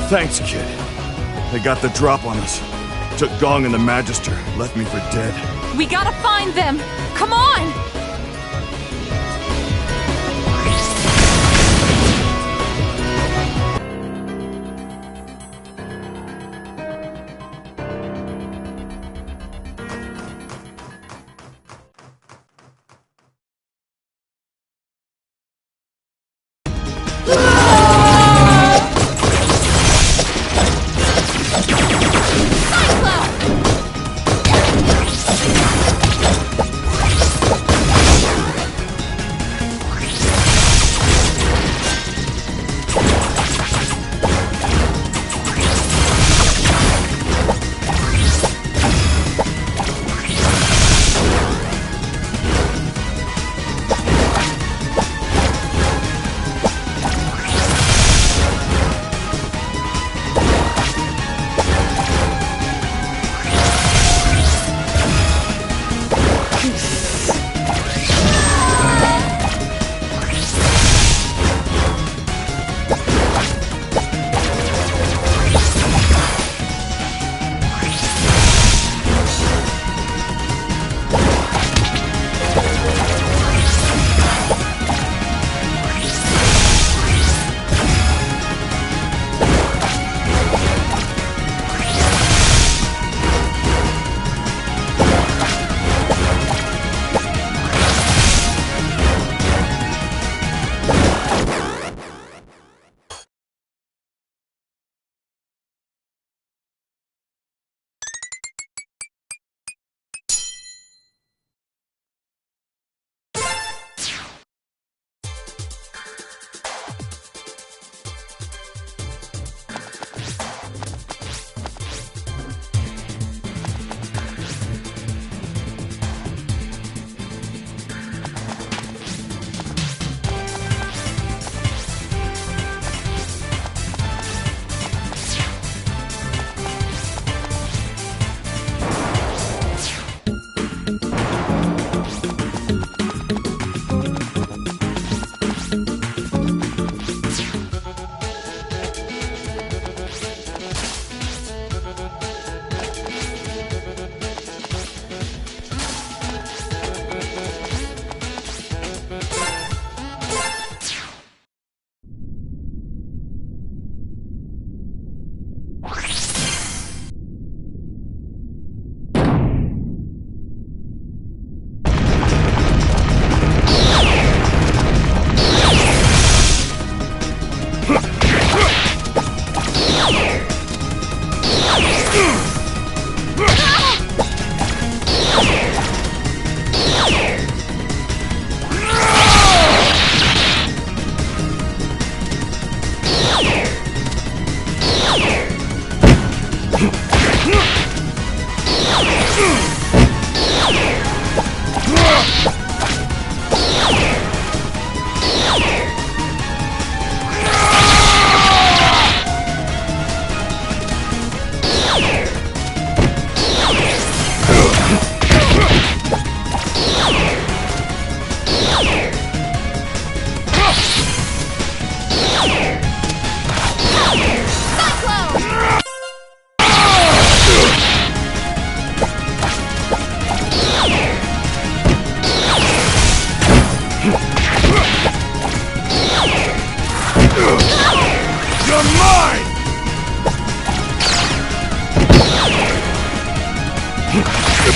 Thanks, kid. They got the drop on us. Took Gong and the Magister, left me for dead. We gotta find them! Come on!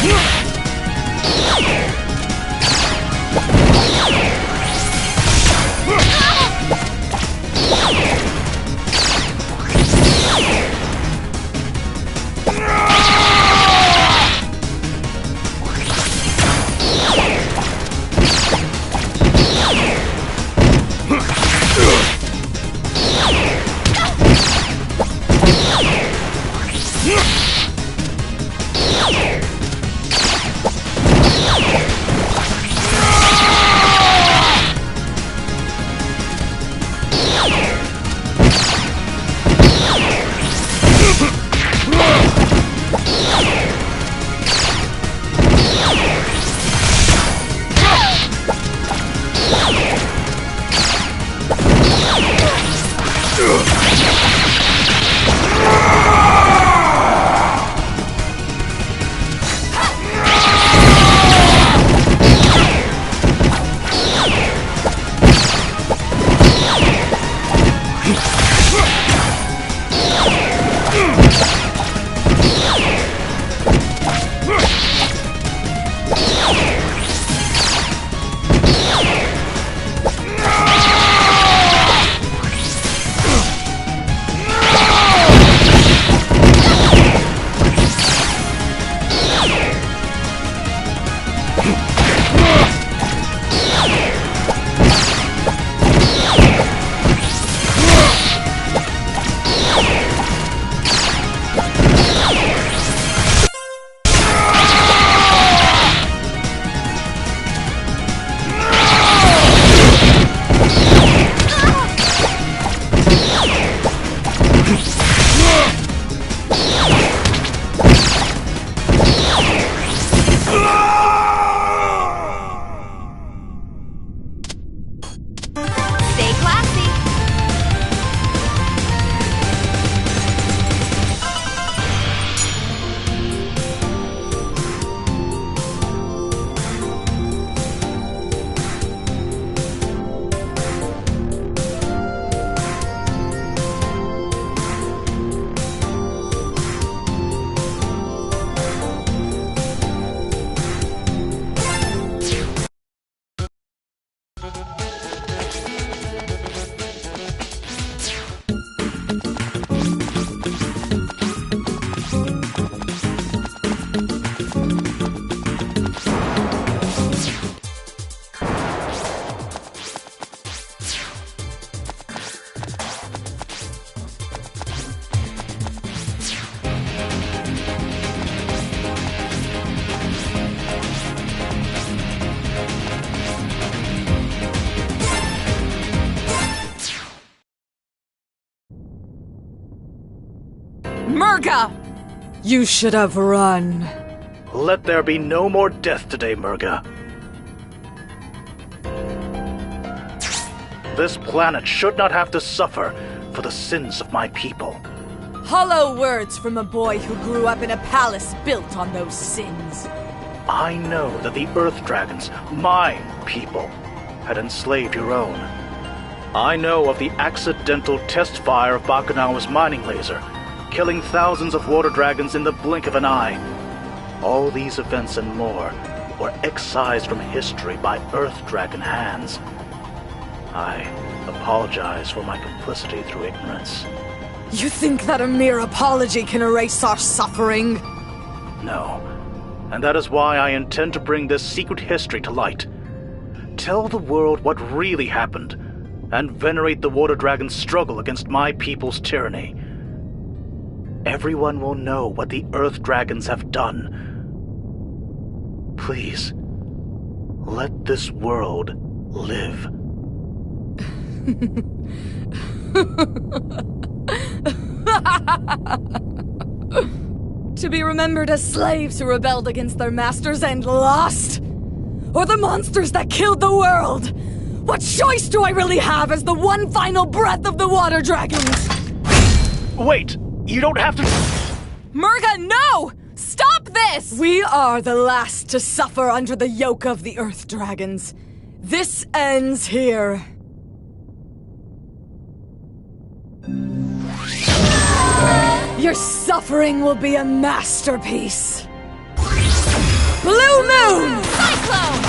Yeah! Murga! You should have run. Let there be no more death today, Murga. This planet should not have to suffer for the sins of my people. Hollow words from a boy who grew up in a palace built on those sins. I know that the Earth Dragons, my people, had enslaved your own. I know of the accidental test fire of Bakunawa's mining laser, killing thousands of water dragons in the blink of an eye. All these events and more were excised from history by Earth Dragon hands. I apologize for my complicity through ignorance. You think that a mere apology can erase our suffering? No. And that is why I intend to bring this secret history to light. Tell the world what really happened, and venerate the Water Dragon's struggle against my people's tyranny. Everyone will know what the Earth Dragons have done. Please, let this world live. To be remembered as slaves who rebelled against their masters and lost? Or the monsters that killed the world? What choice do I really have as the one final breath of the Water Dragons? Wait! You don't have to... Murga, no! Stop this! We are the last to suffer under the yoke of the Earth Dragons. This ends here. Your suffering will be a masterpiece. Blue Moon! Cyclone!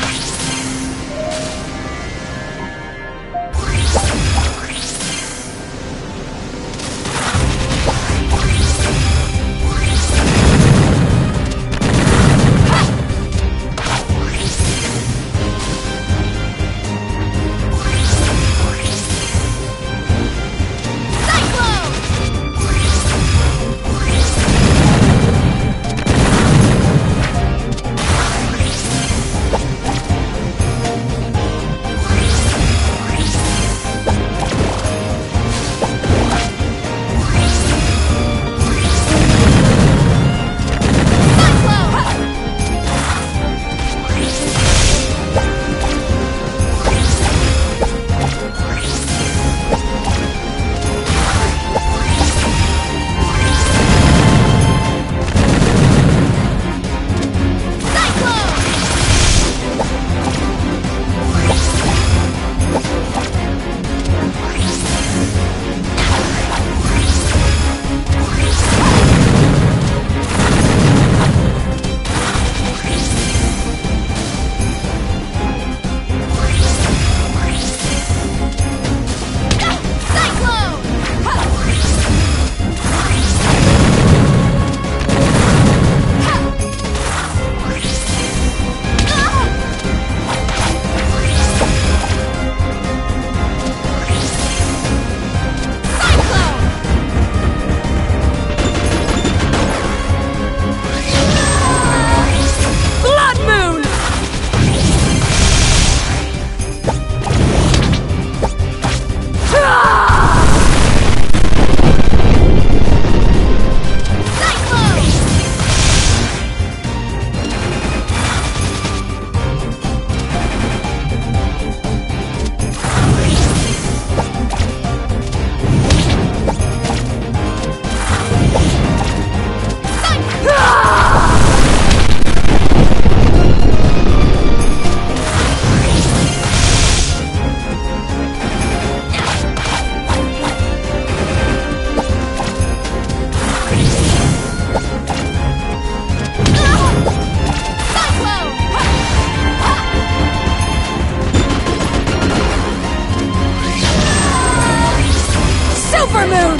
Supermoon!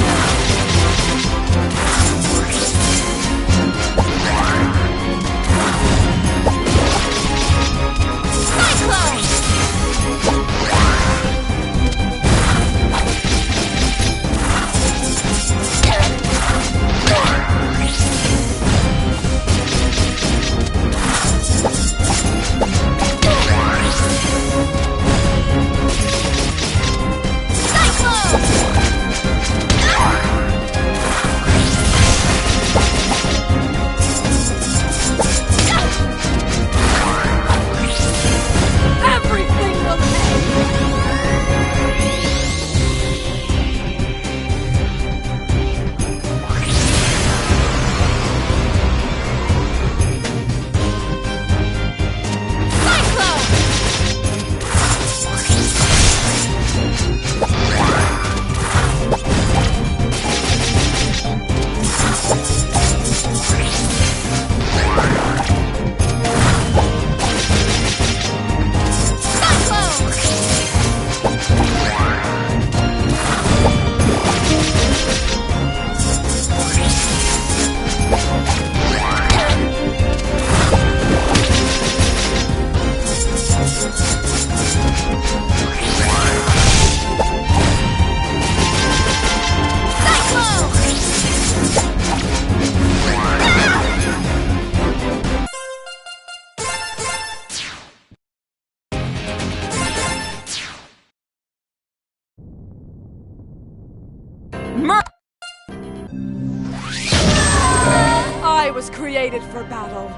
I was created for battle.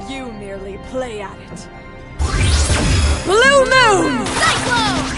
You merely play at it. Blue Moon! Cyclone!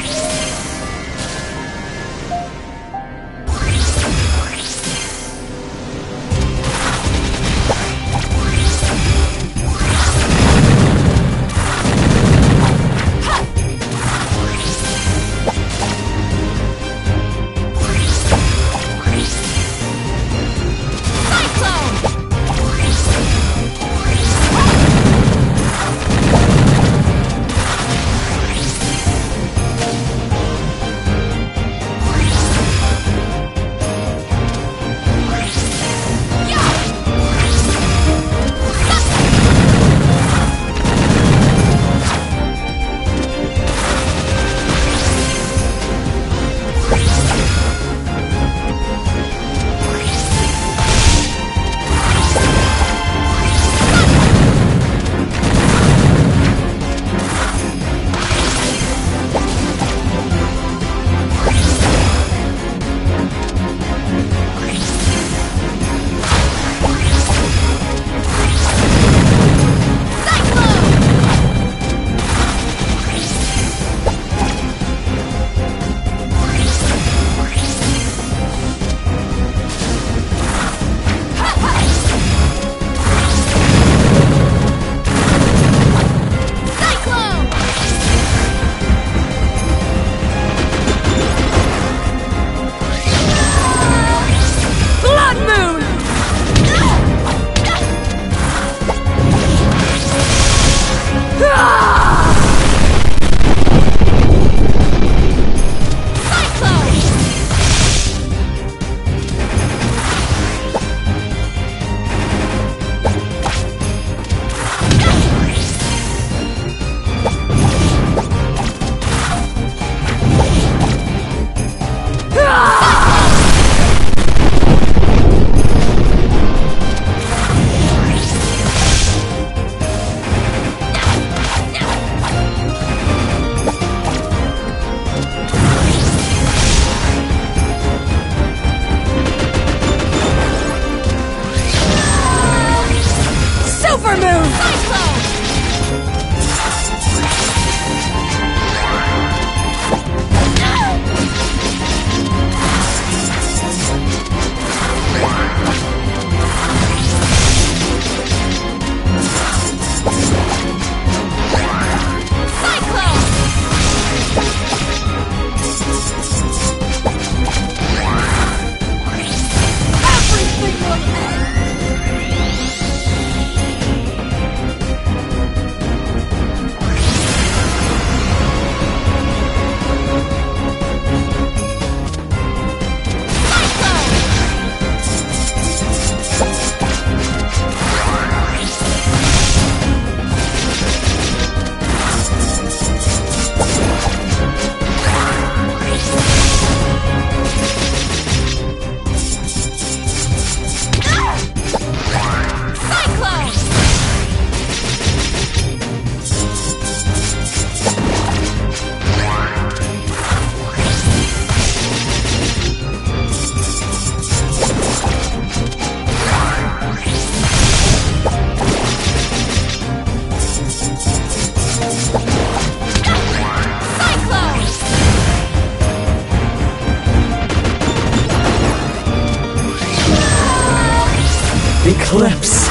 Eclipse.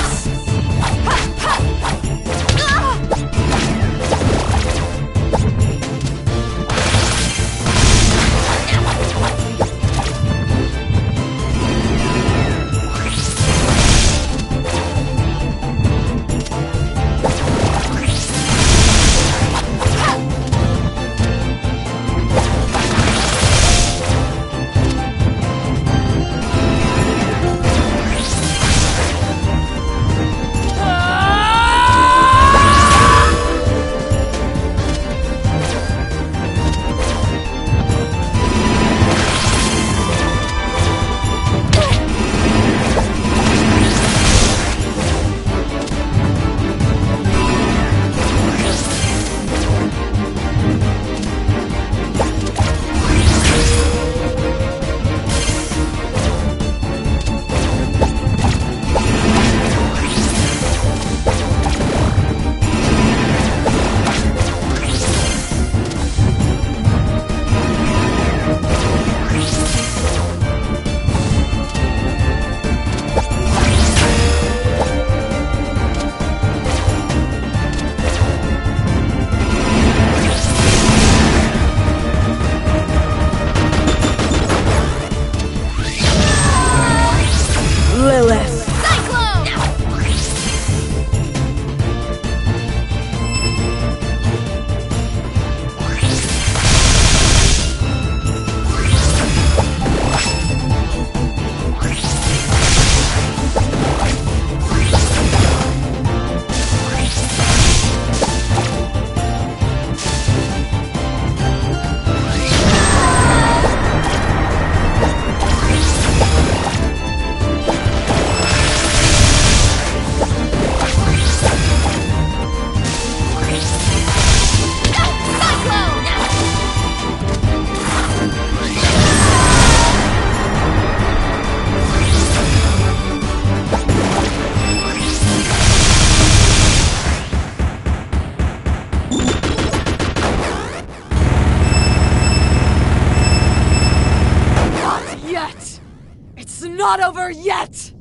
It's not over yet!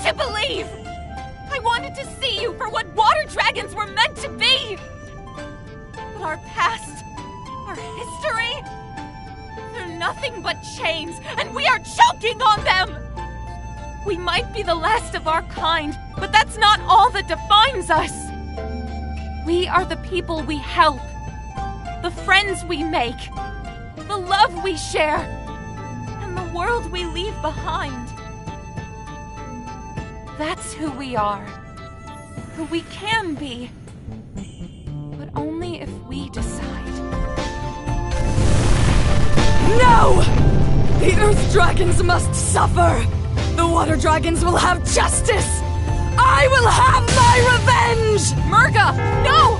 To believe! I wanted to see you for what water dragons were meant to be! But our past, our history, they're nothing but chains, and we are choking on them! We might be the last of our kind, but that's not all that defines us! We are the people we help, the friends we make, the love we share, and the world we leave behind. That's who we are, who we can be, but only if we decide. No! The Earth Dragons must suffer! The Water Dragons will have justice! I will have my revenge! Murga, no!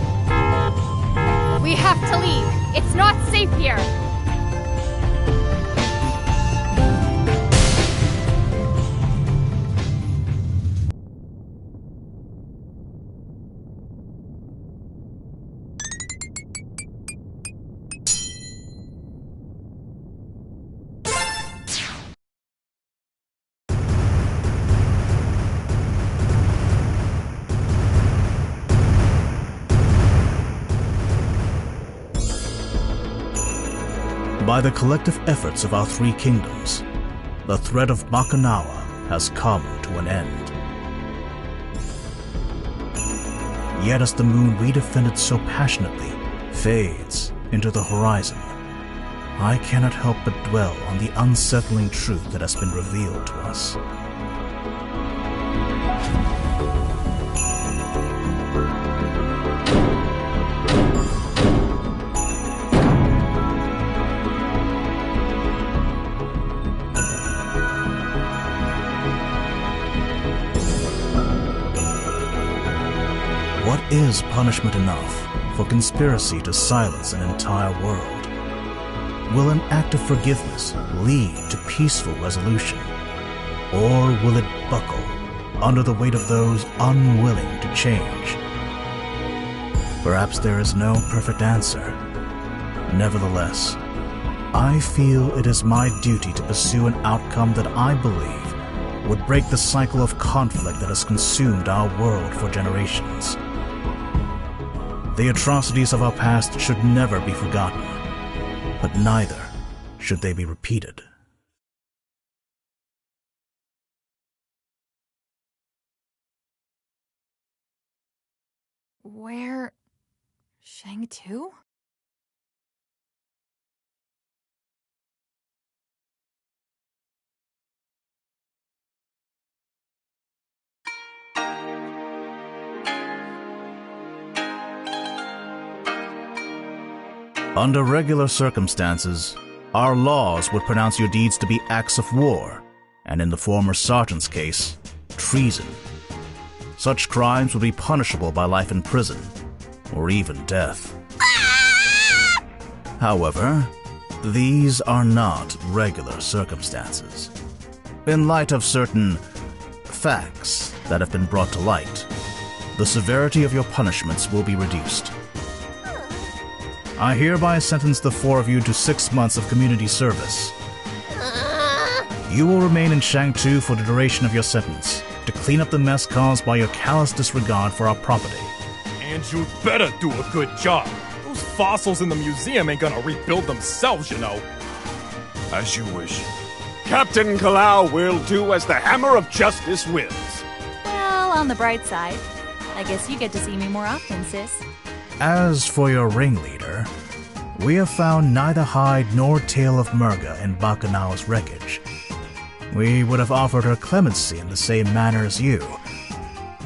We have to leave. It's not safe here. By the collective efforts of our three kingdoms, the threat of Bakunawa has come to an end. Yet as the moon we defended so passionately fades into the horizon, I cannot help but dwell on the unsettling truth that has been revealed to us. What is punishment enough for conspiracy to silence an entire world? Will an act of forgiveness lead to peaceful resolution? Or will it buckle under the weight of those unwilling to change? Perhaps there is no perfect answer. Nevertheless, I feel it is my duty to pursue an outcome that I believe would break the cycle of conflict that has consumed our world for generations. The atrocities of our past should never be forgotten, but neither should they be repeated. Where... Shang-Tu? Under regular circumstances, our laws would pronounce your deeds to be acts of war, and in the former sergeant's case, treason. Such crimes would be punishable by life in prison, or even death. However, these are not regular circumstances. In light of certain facts that have been brought to light, the severity of your punishments will be reduced. I hereby sentence the 4 of you to 6 months of community service. You will remain in Shang-Tu for the duration of your sentence, to clean up the mess caused by your callous disregard for our property. And you'd better do a good job. Those fossils in the museum ain't gonna rebuild themselves, you know. As you wish. Captain Kalau will do as the Hammer of Justice wills. Well, on the bright side, I guess you get to see me more often, sis. As for your ringleader, we have found neither hide nor tail of Murga in Bakunawa's wreckage. We would have offered her clemency in the same manner as you,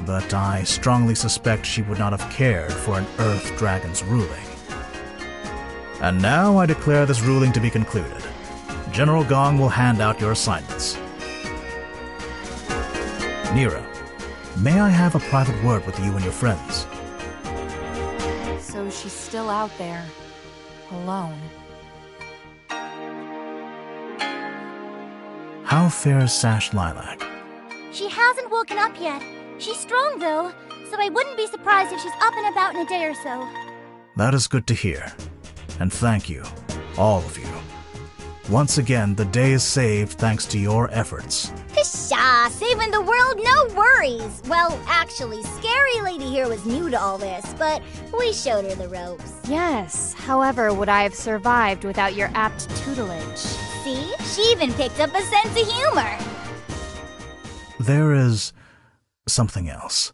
but I strongly suspect she would not have cared for an Earth Dragon's ruling. And now I declare this ruling to be concluded. General Gong will hand out your assignments. Nira, may I have a private word with you and your friends? So she's still out there, alone. How fares Sash Lilac? She hasn't woken up yet. She's strong, though, so I wouldn't be surprised if she's up and about in a day or so. That is good to hear. And thank you, all of you. Once again, the day is saved thanks to your efforts. Pshaw, saving the world, no worries. Well, actually, Scary Lady here was new to all this, but we showed her the ropes. Yes, however would I have survived without your apt tutelage? See? She even picked up a sense of humor. There is something else.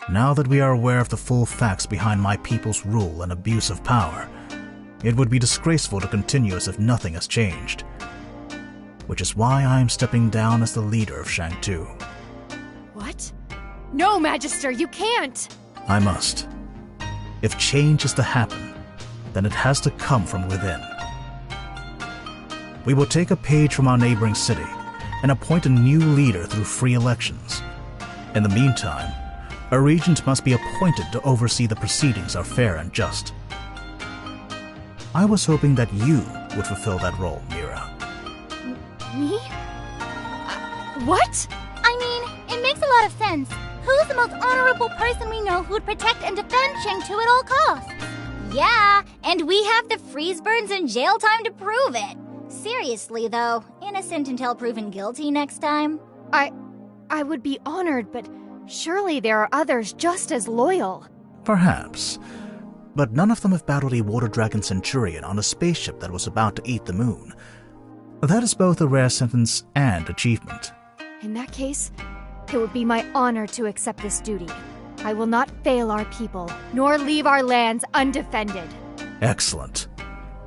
Now that we are aware of the full facts behind my people's rule and abuse of power, it would be disgraceful to continue as if nothing has changed. Which is why I am stepping down as the leader of Shang-Tu. What? No, Magister, you can't! I must. If change is to happen, then it has to come from within. We will take a page from our neighboring city and appoint a new leader through free elections. In the meantime, a regent must be appointed to oversee the proceedings are fair and just. I was hoping that you would fulfill that role, Mira. Me? What? I mean, it makes a lot of sense. Who's the most honorable person we know who would protect and defend Shang-Tu at all costs? Yeah, and we have the freeze burns and jail time to prove it. Seriously, though, innocent until proven guilty next time. I would be honored, but surely there are others just as loyal. Perhaps. But none of them have battled a water dragon centurion on a spaceship that was about to eat the moon. That is both a rare sentence and achievement. In that case, it would be my honor to accept this duty. I will not fail our people, nor leave our lands undefended. Excellent.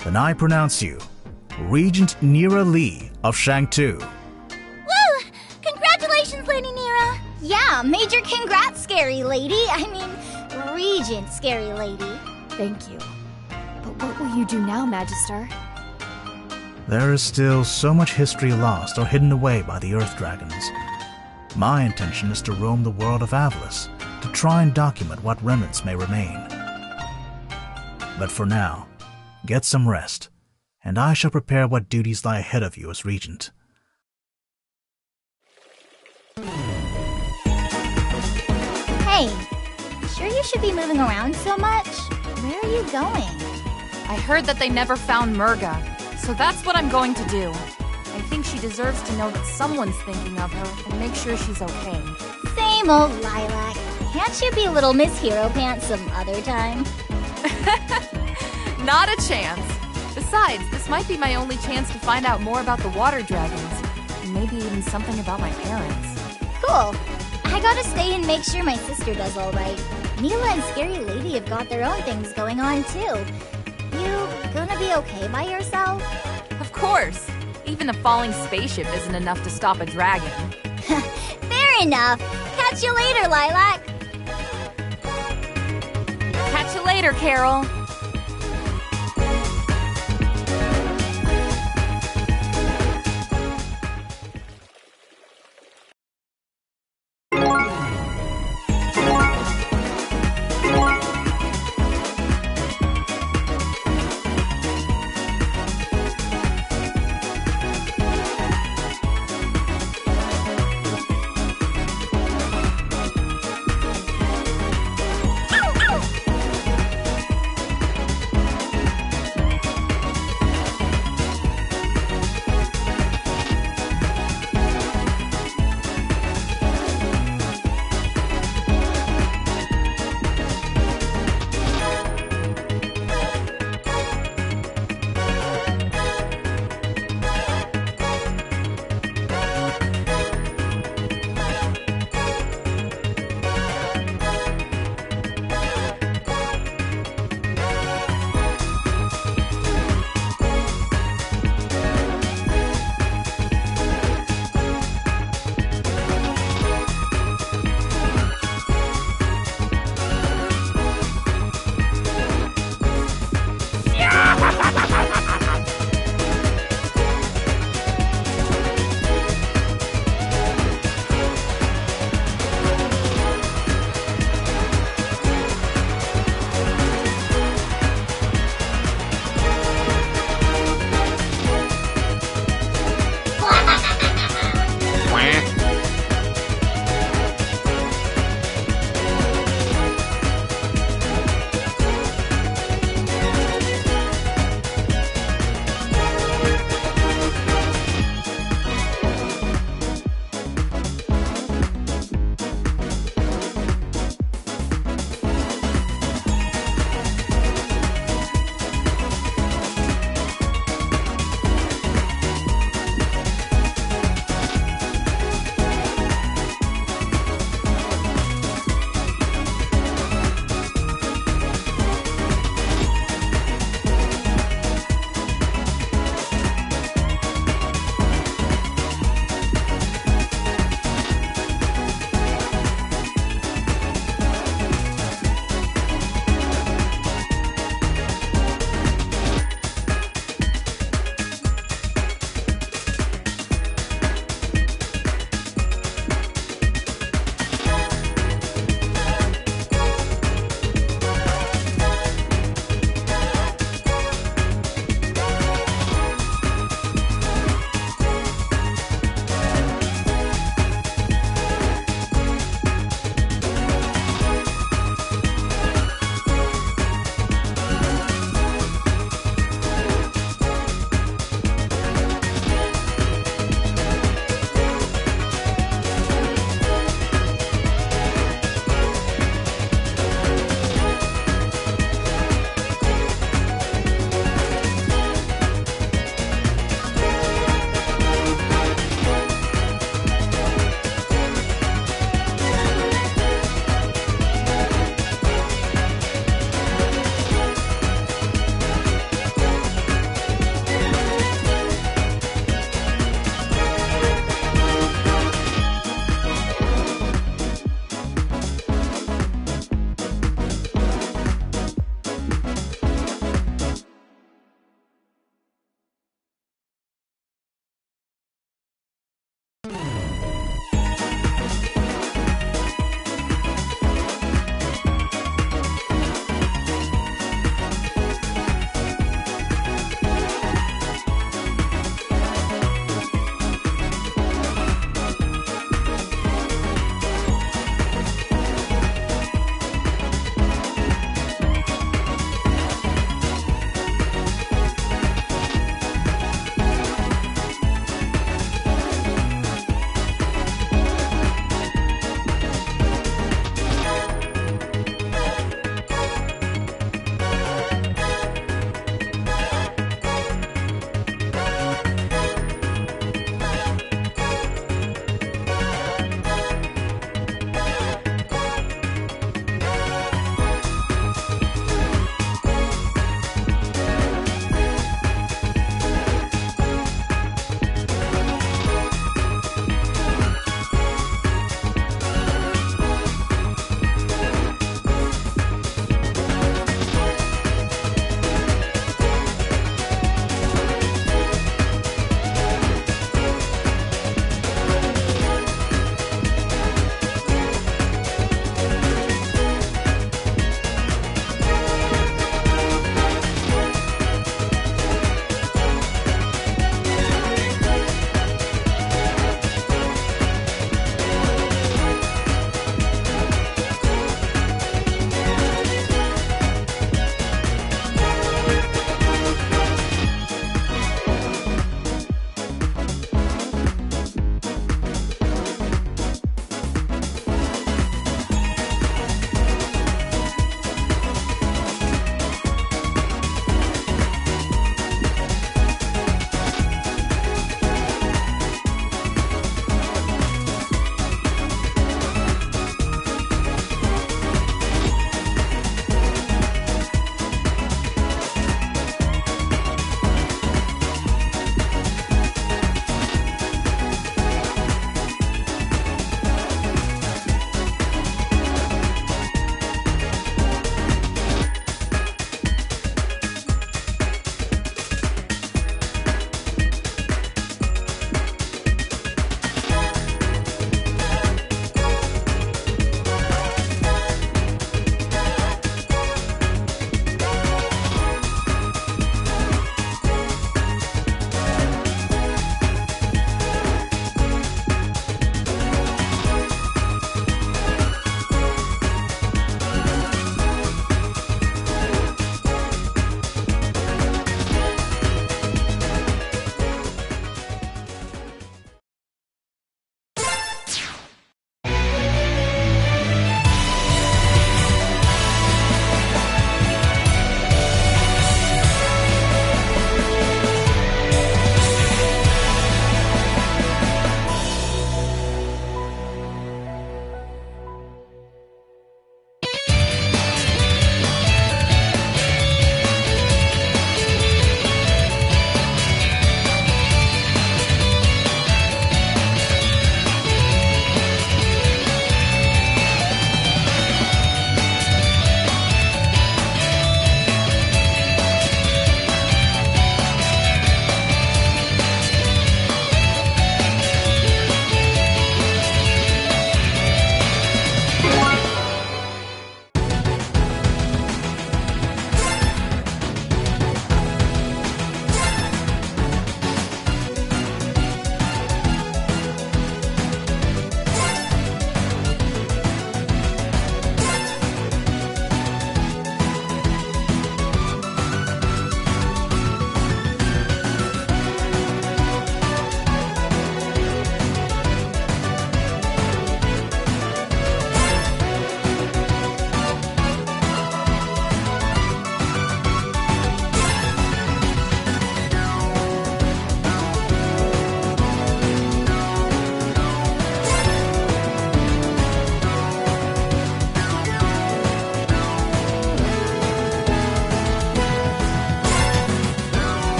Then I pronounce you Regent Nira Lee of Shang-Tu. Woo! Congratulations, Lady Nira! Yeah, major congrats, Scary Lady. I mean, Regent Scary Lady. Thank you. But what will you do now, Magister? There is still so much history lost or hidden away by the Earth Dragons. My intention is to roam the world of Avalis, to try and document what remnants may remain. But for now, get some rest, and I shall prepare what duties lie ahead of you as Regent. Hey, sure you should be moving around so much? Where are you going? I heard that they never found Murga. So that's what I'm going to do. I think she deserves to know that someone's thinking of her and make sure she's okay. Same old Lilac. Can't you be little Miss Hero Pants some other time? Not a chance. Besides, this might be my only chance to find out more about the water dragons. And maybe even something about my parents. Cool. I gotta stay and make sure my sister does all right. Mila and Scary Lady have got their own things going on, too. You gonna be okay by yourself? Of course. Even a falling spaceship isn't enough to stop a dragon. Fair enough. Catch you later, Lilac. Catch you later, Carol.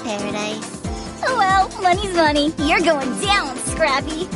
paradise. Well, money's money. You're going down, Scrappy.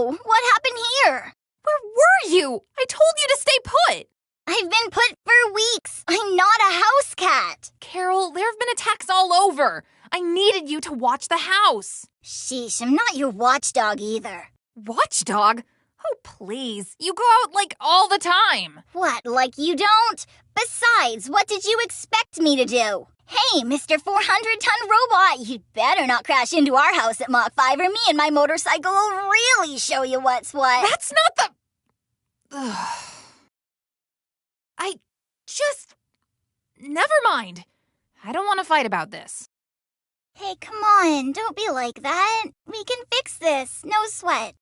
Whoa, what happened here? Where were you? I told you to stay put! I've been put for weeks. I'm not a house cat. Carol, there have been attacks all over. I needed you to watch the house. Sheesh, I'm not your watchdog either. Watchdog? Oh, please. You go out like all the time. What, like you don't? Besides, what did you expect me to do? Hey, Mr. 400-ton robot, you'd better not crash into our house at Mach 5 or me and my motorcycle will really show you what's what. That's not the... Ugh. Never mind. I don't want to fight about this. Hey, come on, don't be like that. We can fix this, no sweat.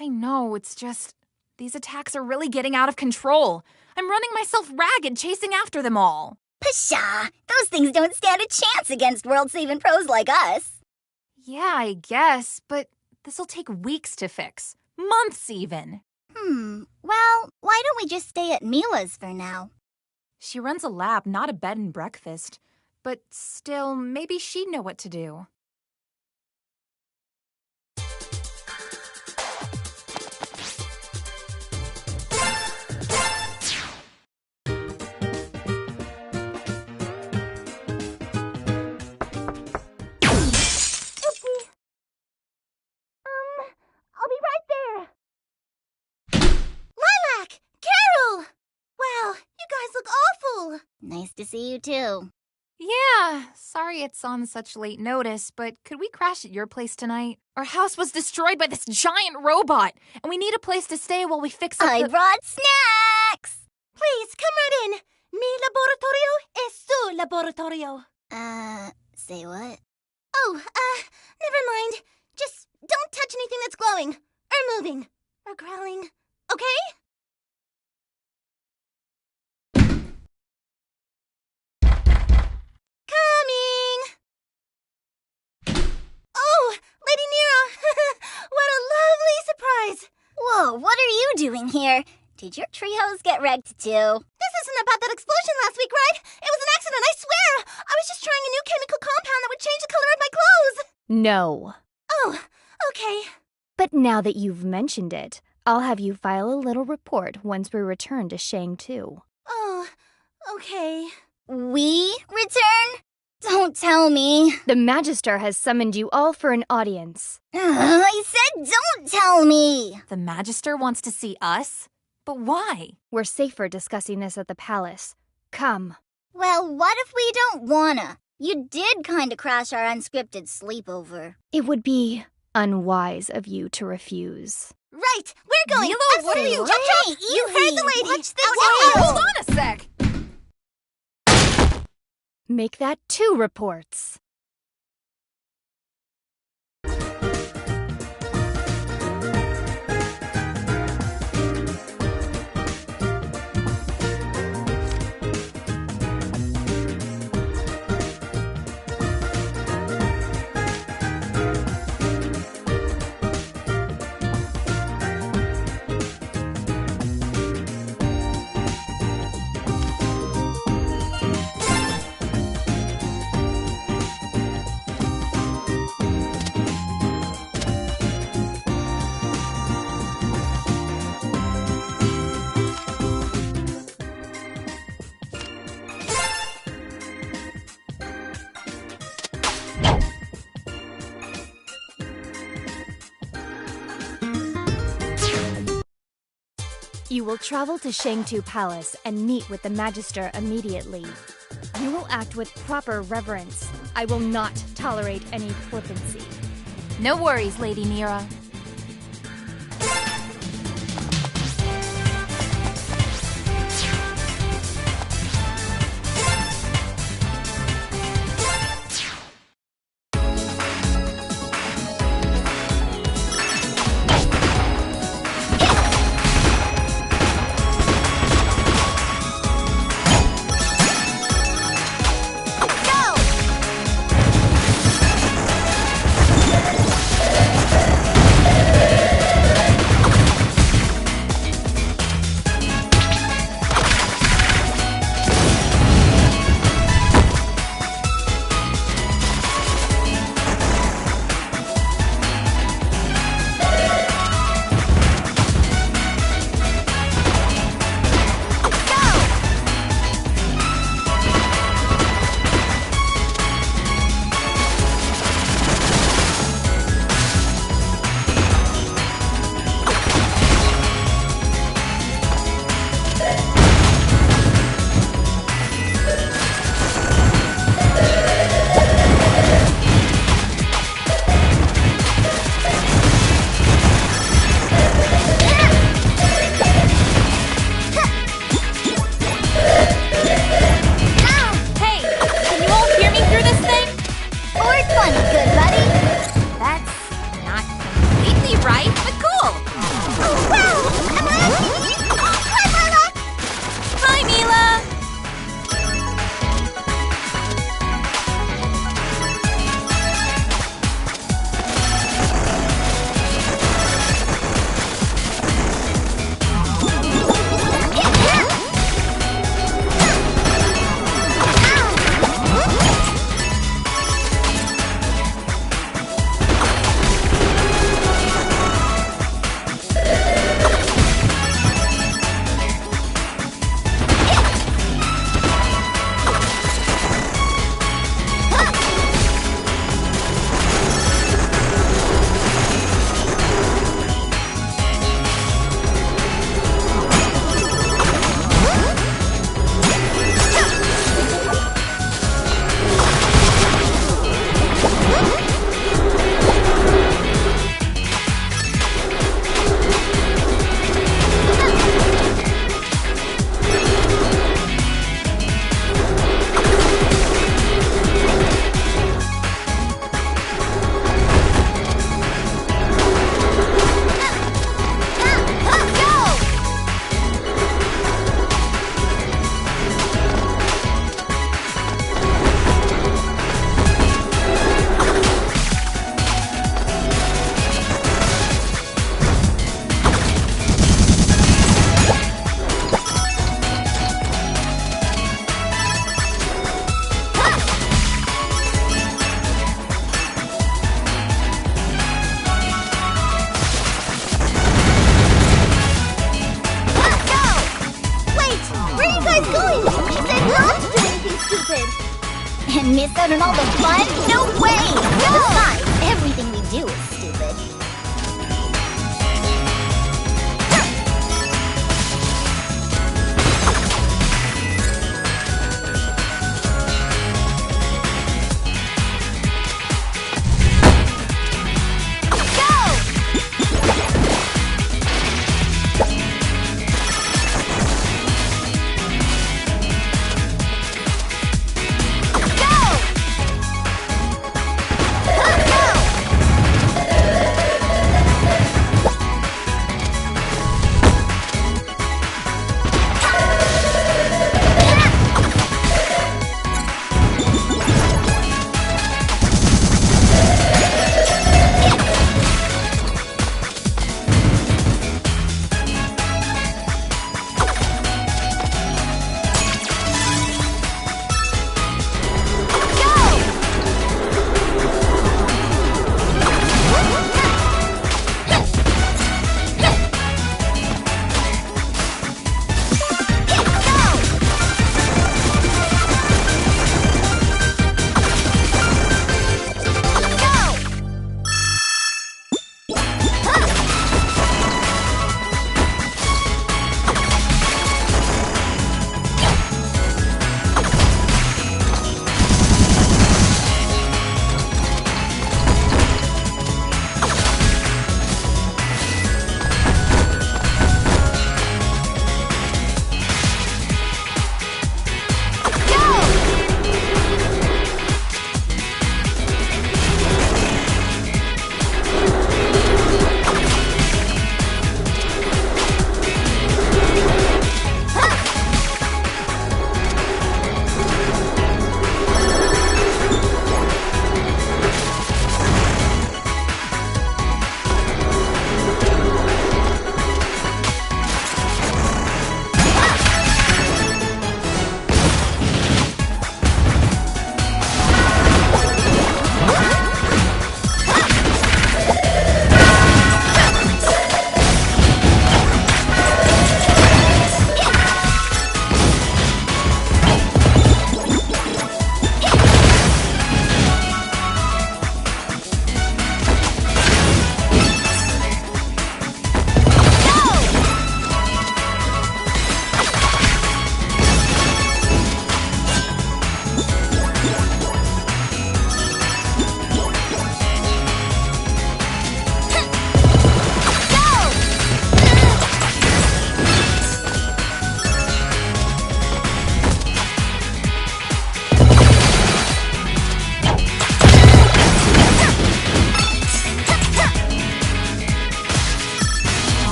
I know, it's just... These attacks are really getting out of control. I'm running myself ragged chasing after them all. Pshaw, those things don't stand a chance against world-saving pros like us. Yeah, I guess, but this'll take weeks to fix. Months even. Well, why don't we just stay at Mila's for now? She runs a lab, not a bed and breakfast. But still, maybe she'd know what to do. I'll be right there. Lilac! Carol! Wow, you guys look awful. Nice to see you too. Yeah, sorry it's on such late notice, but could we crash at your place tonight? Our house was destroyed by this giant robot, and we need a place to stay while we fix up I brought snacks! Please, come right in. Mi laboratorio es su laboratorio. Say what? Oh, never mind. Just don't touch anything that's glowing, or moving, or growling, okay? Coming! Oh, Lady Nero! What a lovely surprise! Whoa, what are you doing here? Did your treehouse get wrecked too? This isn't about that explosion last week, right? It was an accident, I swear! I was just trying a new chemical compound that would change the color of my clothes! No. Oh, okay. But now that you've mentioned it, I'll have you file a little report once we return to Shang 2. Oh, okay. We return? Don't tell me. The Magister has summoned you all for an audience. I said don't tell me. The Magister wants to see us? But why? We're safer discussing this at the palace. Come. Well, what if we don't wanna? You did kinda crash our unscripted sleepover. It would be unwise of you to refuse. Right, we're going. Milo, what are you? Hey, You heard the lady. Watch this Whoa, out. hold on a sec! Make that 2 reports. You will travel to Shangtu Palace and meet with the Magister immediately. You will act with proper reverence. I will not tolerate any flippancy. No worries, Lady Nira. And miss out on all the fun? No way! No! Besides, everything we do is stupid.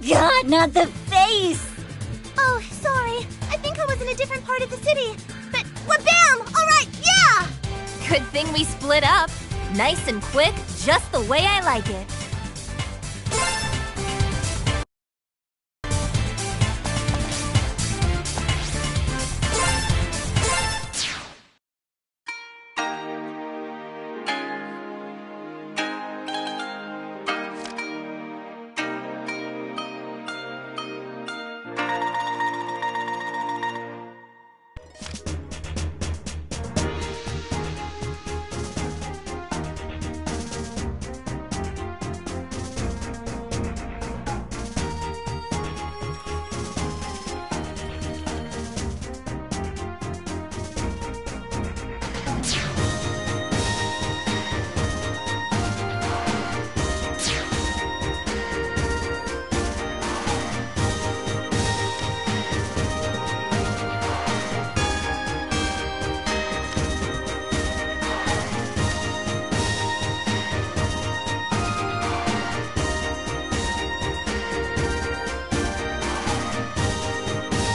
God, not the face! Oh, sorry. I think I was in a different part of the city. But, bam! Alright, yeah! Good thing we split up. Nice and quick, just the way I like it.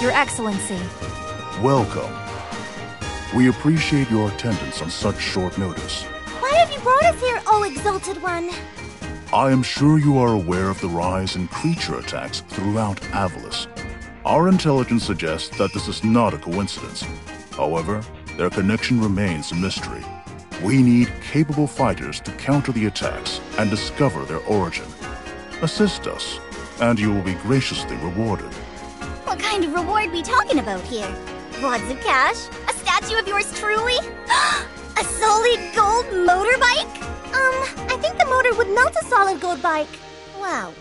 Your Excellency. Welcome. We appreciate your attendance on such short notice. Why have you brought us here, oh exalted one? I am sure you are aware of the rise in creature attacks throughout Avalis. Our intelligence suggests that this is not a coincidence. However, their connection remains a mystery. We need capable fighters to counter the attacks and discover their origin. Assist us, and you will be graciously rewarded. What kind of reward we talking about here? Wads of cash? A statue of yours truly? A solid gold motorbike? I think the motor would melt a solid gold bike. Wow.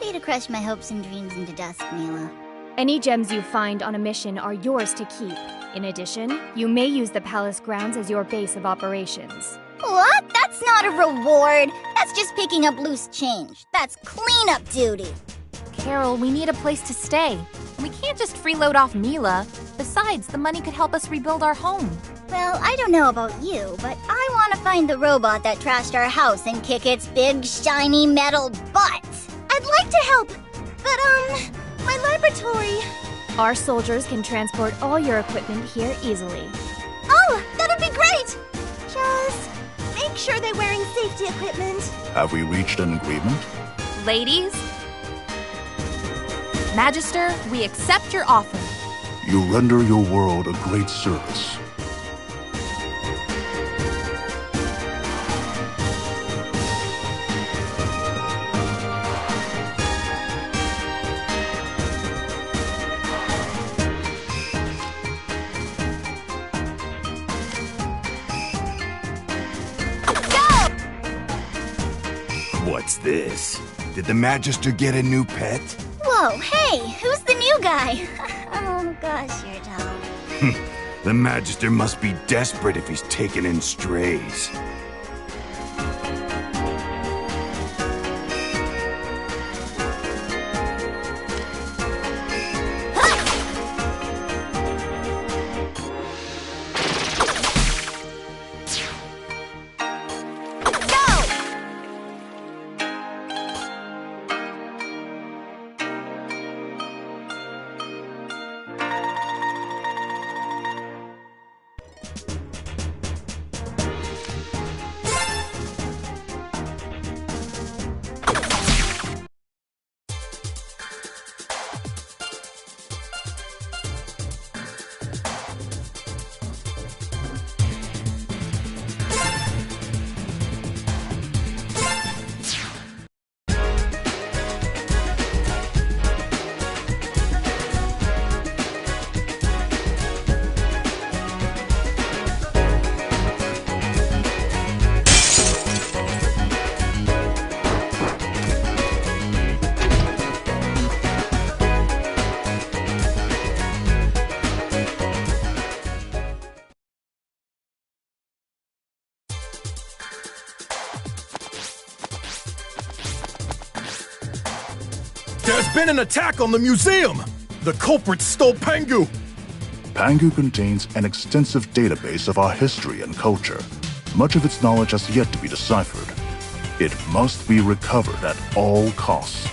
Way to crush my hopes and dreams into dust, Mila. Any gems you find on a mission are yours to keep. In addition, you may use the palace grounds as your base of operations. What? That's not a reward. That's just picking up loose change. That's cleanup duty. Carol, we need a place to stay. We can't just freeload off Mila. Besides, the money could help us rebuild our home. Well, I don't know about you, but I want to find the robot that trashed our house and kick its big, shiny metal butt. I'd like to help, but, my laboratory... Our soldiers can transport all your equipment here easily. Oh, that'd be great! Just make sure they're wearing safety equipment. Have we reached an agreement? Ladies? Magister, we accept your offer. You render your world a great service. What's this? Did the Magister get a new pet? Whoa, hey, who's the new guy? Oh gosh, you're tall. The Magister must be desperate if he's taking in strays. There's been an attack on the museum! The culprits stole Pengu! Pengu contains an extensive database of our history and culture. Much of its knowledge has yet to be deciphered. It must be recovered at all costs.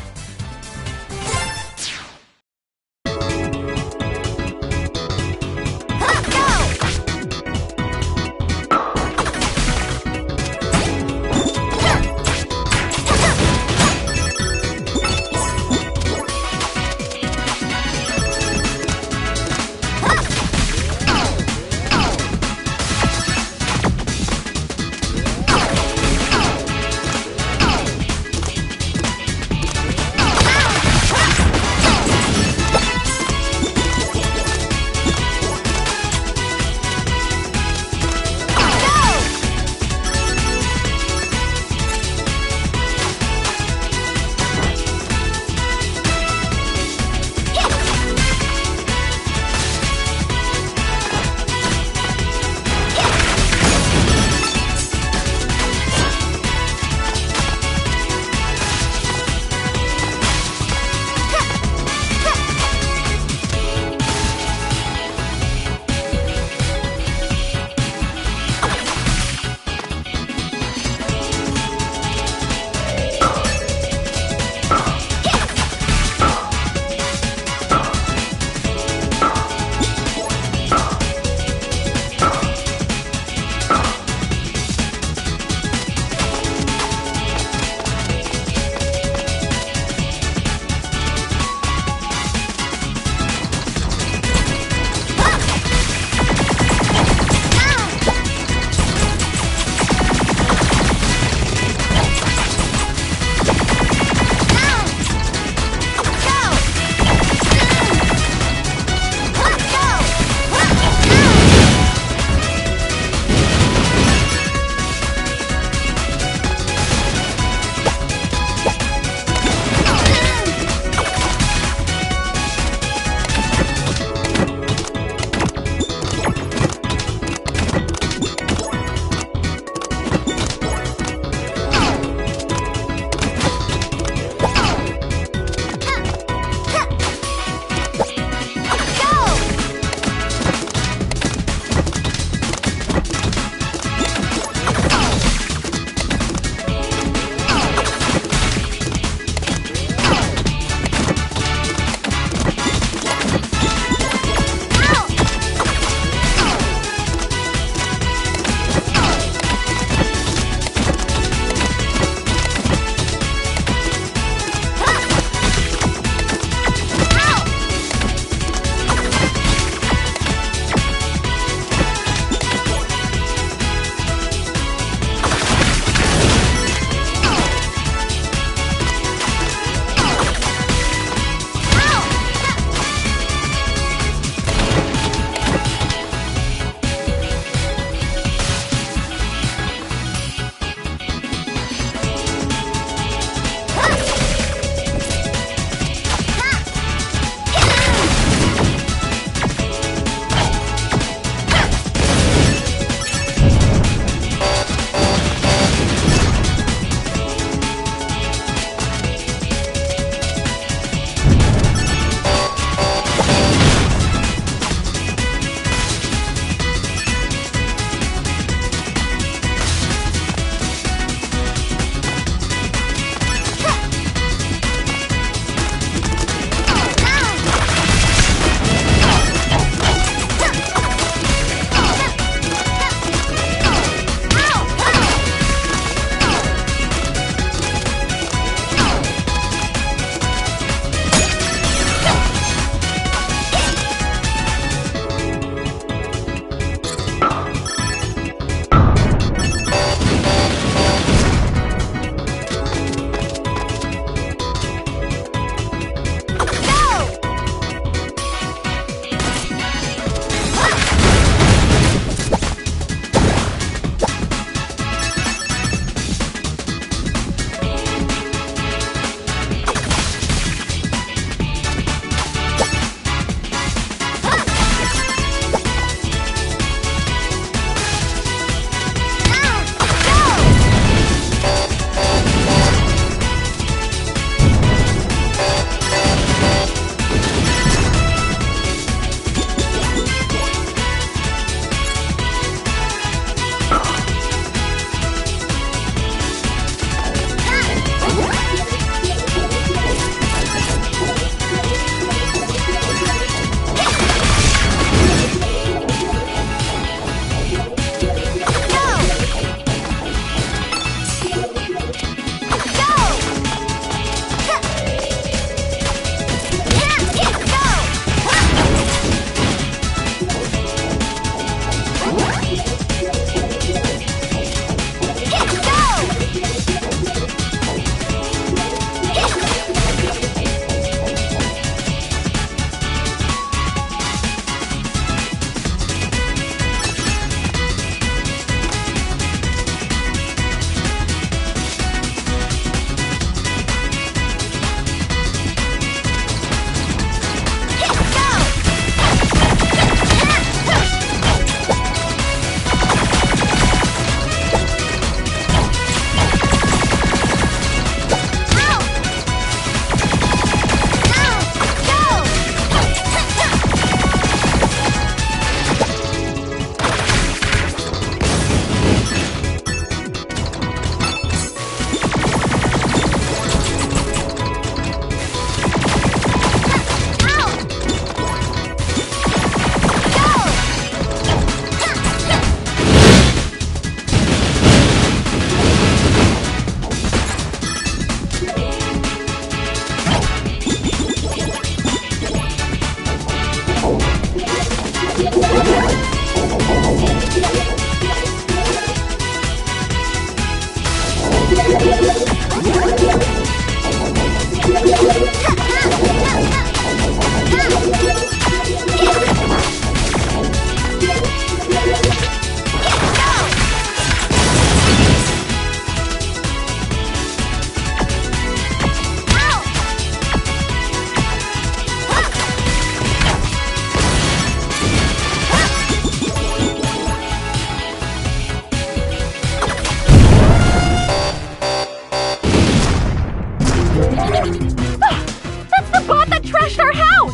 crashed our house!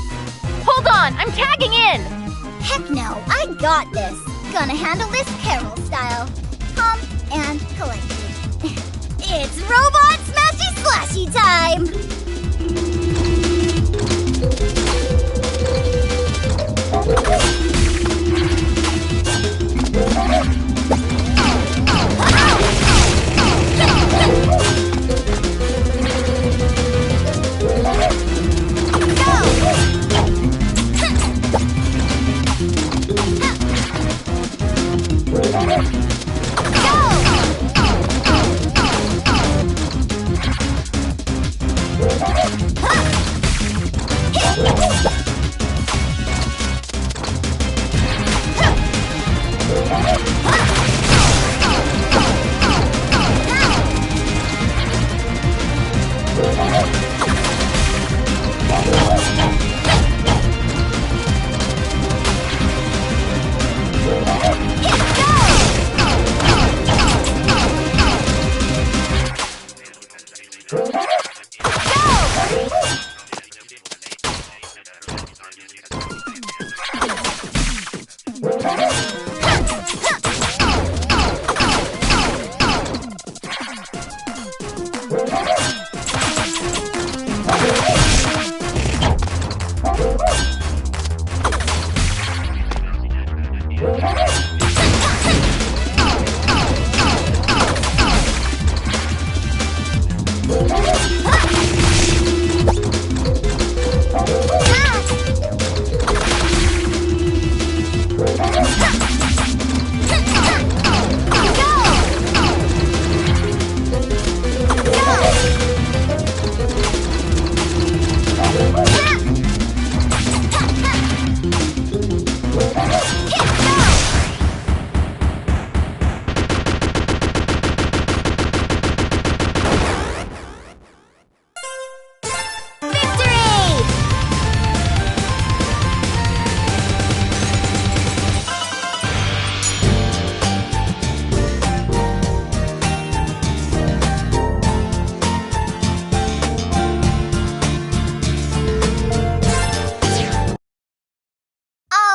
Hold on, I'm tagging in! Heck no, I got this. Gonna handle this Carol style. Calm and collected. It's Robot Smashy Slashy time!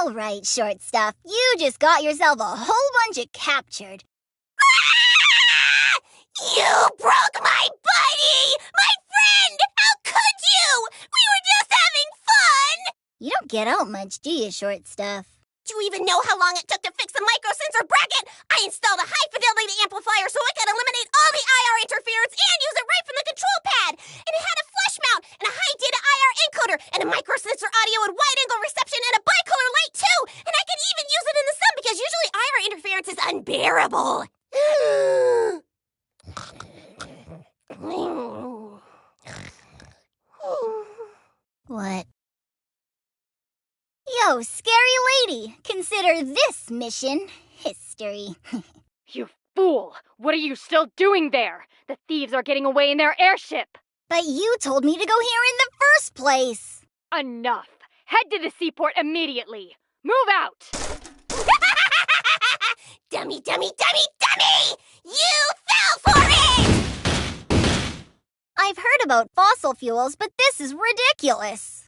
Alright, short stuff. You just got yourself a whole bunch of captured. Ah! You broke my buddy! My friend! How could you? We were just having fun! You don't get out much, do you, short stuff? Do you even know how long it took to fix the microsensor bracket? I installed a high-fidelity amplifier so I could eliminate all the IR interference and use it right from the control pad. And it had a flash mount and a high-data IR encoder and a microsensor audio and wide-angle reception and a bicolor light, too. And I could even use it in the sun because usually IR interference is unbearable. What? Yo, scary lady, consider this mission history. You fool! What are you still doing there? The thieves are getting away in their airship! But you told me to go here in the first place! Enough! Head to the seaport immediately! Move out! Dummy, dummy, dummy, dummy! You fell for it! I've heard about fossil fuels, but this is ridiculous.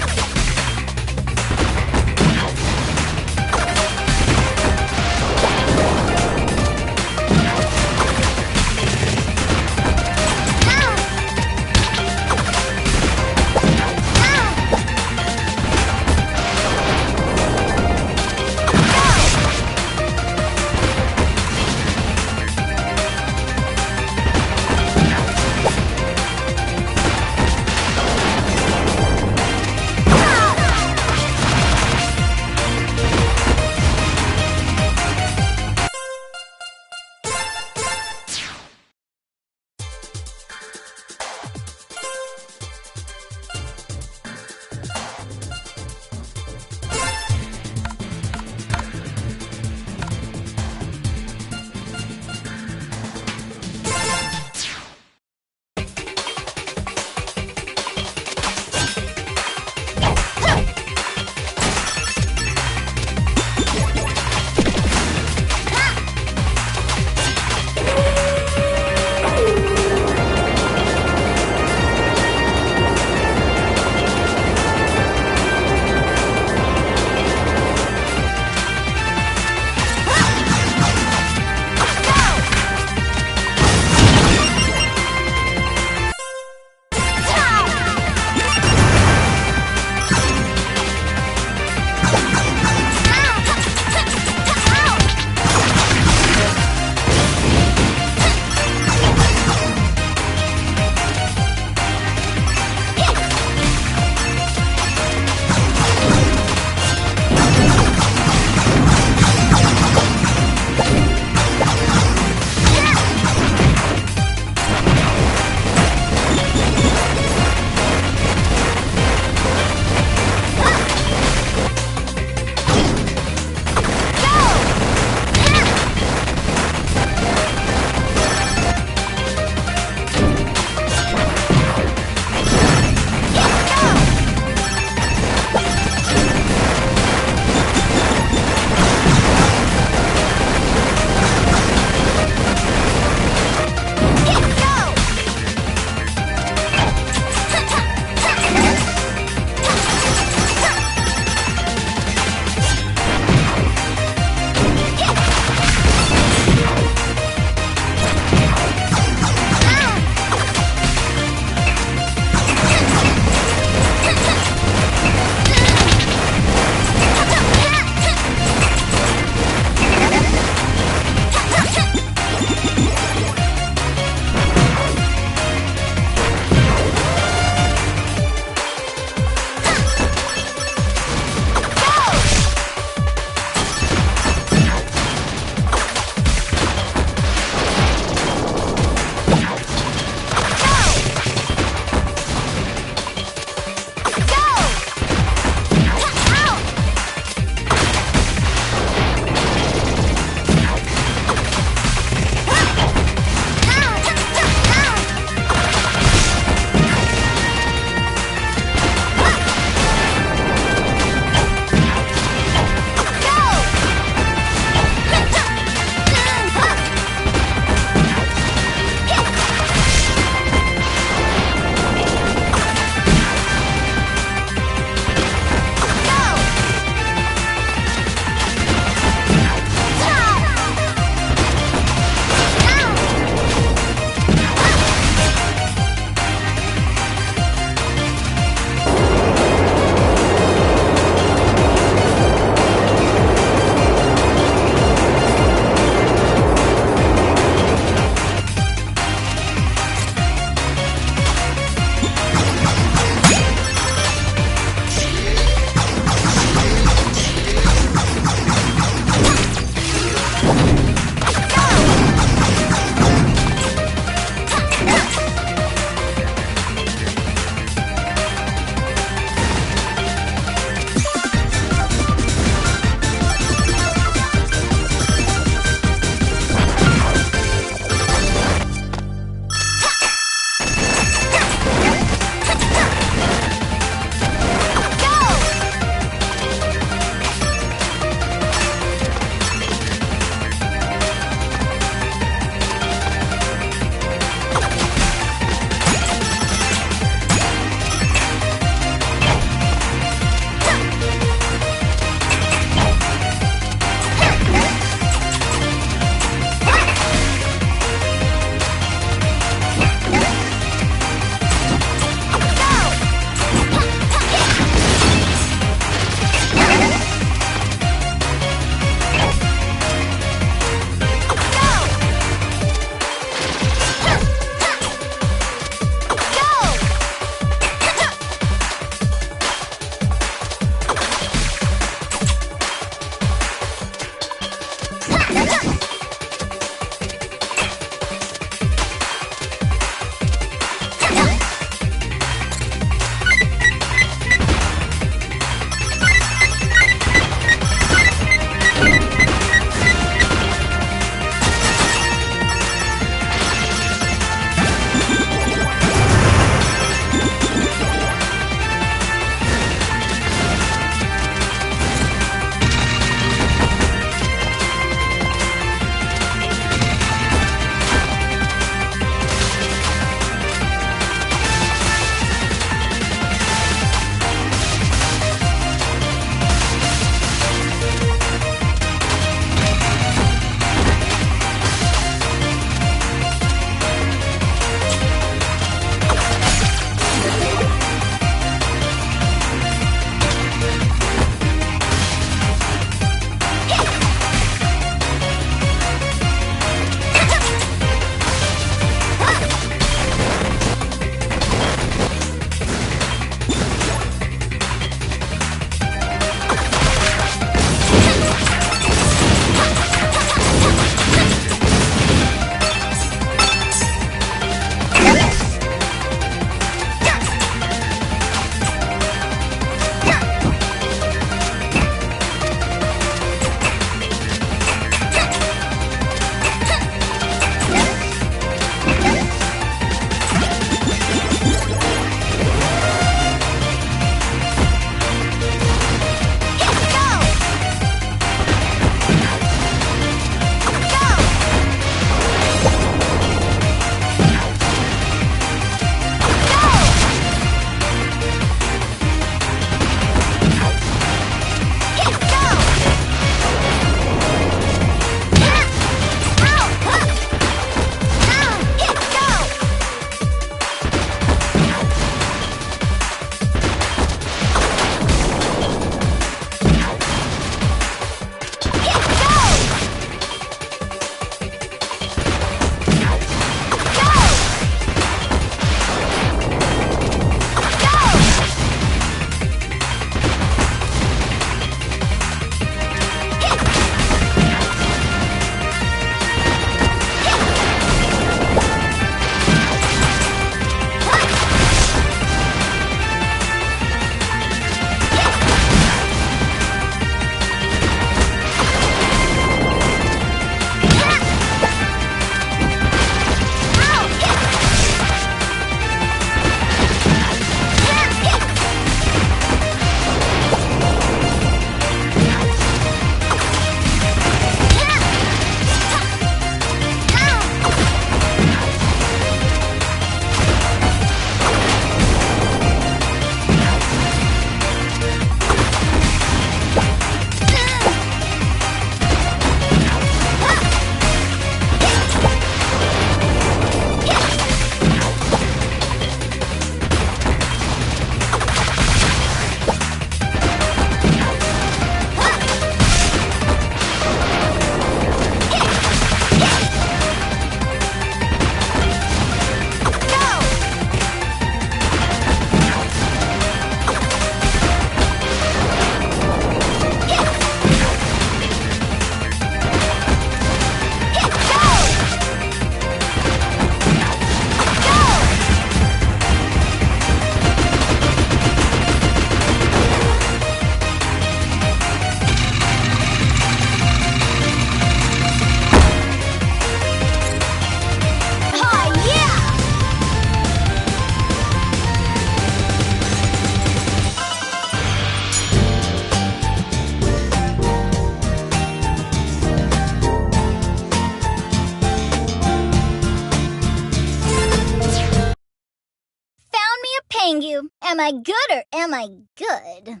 you. Am I good or am I good?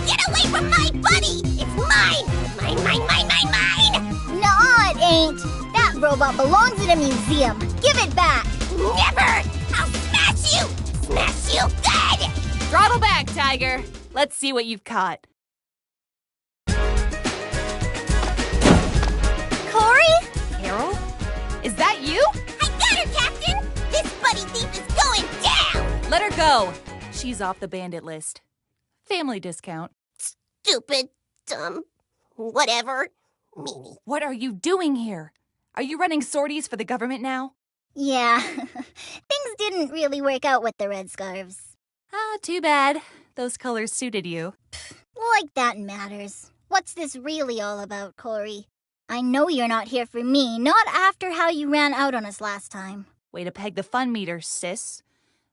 Get away from my bunny! It's mine! Mine! Nuh-uh, it ain't. That robot belongs in a museum. Give it back. Never! I'll smash you! Smash you good! Throttle back, Tiger. Let's see what you've caught. Corey? Carol? Is that you? I got her, Captain! This buddy thief is going down! Let her go. She's off the bandit list. Family discount. Stupid, dumb, whatever. Meanie. What are you doing here? Are you running sorties for the government now? Yeah, things didn't really work out with the red scarves. Ah, too bad. Those colors suited you. Like that matters. What's this really all about, Corey? I know you're not here for me, not after how you ran out on us last time. Way to peg the fun meter, sis.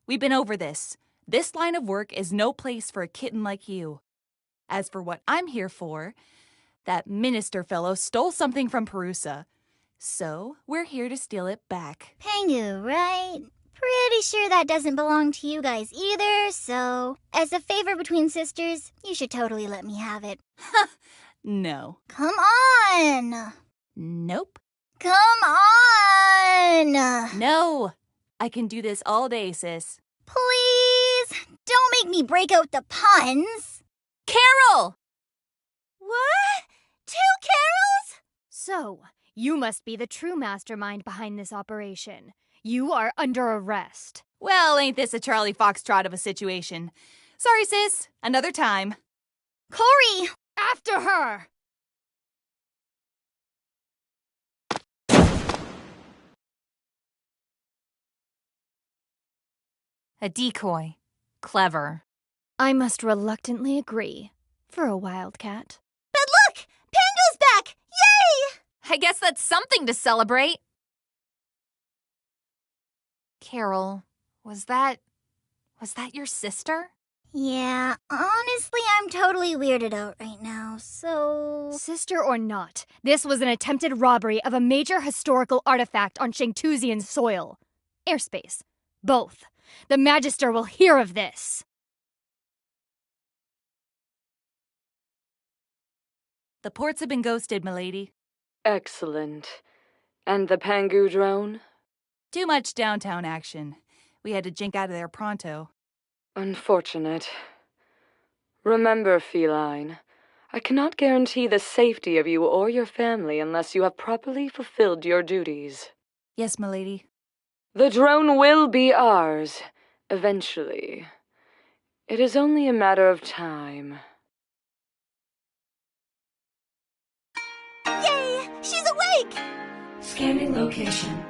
We've been over this. This line of work is no place for a kitten like you. As for what I'm here for, that minister fellow stole something from Perusa. So, we're here to steal it back. Pangu, right? Pretty sure that doesn't belong to you guys either, so as a favor between sisters, you should totally let me have it. No. Come on! Nope. Come on! No. I can do this all day, sis. Please, don't make me break out the puns. Carol! What? 2 Carols? So, you must be the true mastermind behind this operation. You are under arrest. Well, ain't this a Charlie Foxtrot of a situation? Sorry, sis. Another time. Corey! After her! A decoy. Clever. I must reluctantly agree. For a wildcat. But look! Pangu's back! Yay! I guess that's something to celebrate. Carol, was that your sister? Yeah, honestly, I'm totally weirded out right now, so... Sister or not, this was an attempted robbery of a major historical artifact on Shangtuzian soil. Airspace. Both. The Magister will hear of this. The ports have been ghosted, milady. Excellent. And the Pangu drone? Too much downtown action. We had to jink out of there pronto. Unfortunate. Remember, Feline, I cannot guarantee the safety of you or your family unless you have properly fulfilled your duties. Yes, milady. The drone will be ours, eventually. It is only a matter of time. Yay! She's awake! Scanning location.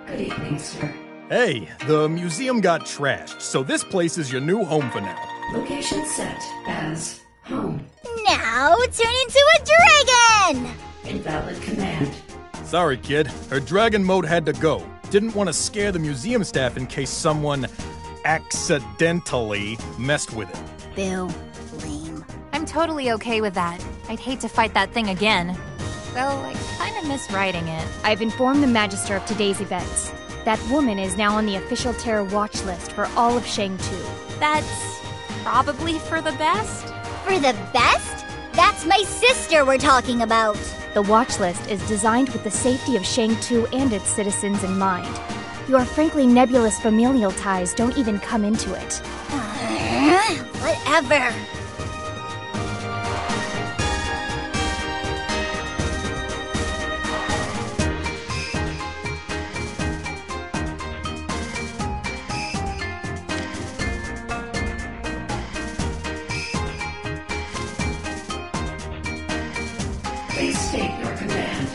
Good evening, sir. Hey, the museum got trashed, so this place is your new home for now. Location set as home. Now turn into a dragon! Invalid command. Sorry, kid. Her dragon mode had to go. Didn't want to scare the museum staff in case someone accidentally messed with it. Boo. Lame. I'm totally okay with that. I'd hate to fight that thing again. Though I kind of miss riding it. I've informed the Magister of today's events. That woman is now on the official terror watch list for all of Shangtu. That's probably for the best? For the best? That's my sister we're talking about. The watch list is designed with the safety of Shangtu and its citizens in mind. Your frankly nebulous familial ties don't even come into it. Whatever. Please state your command.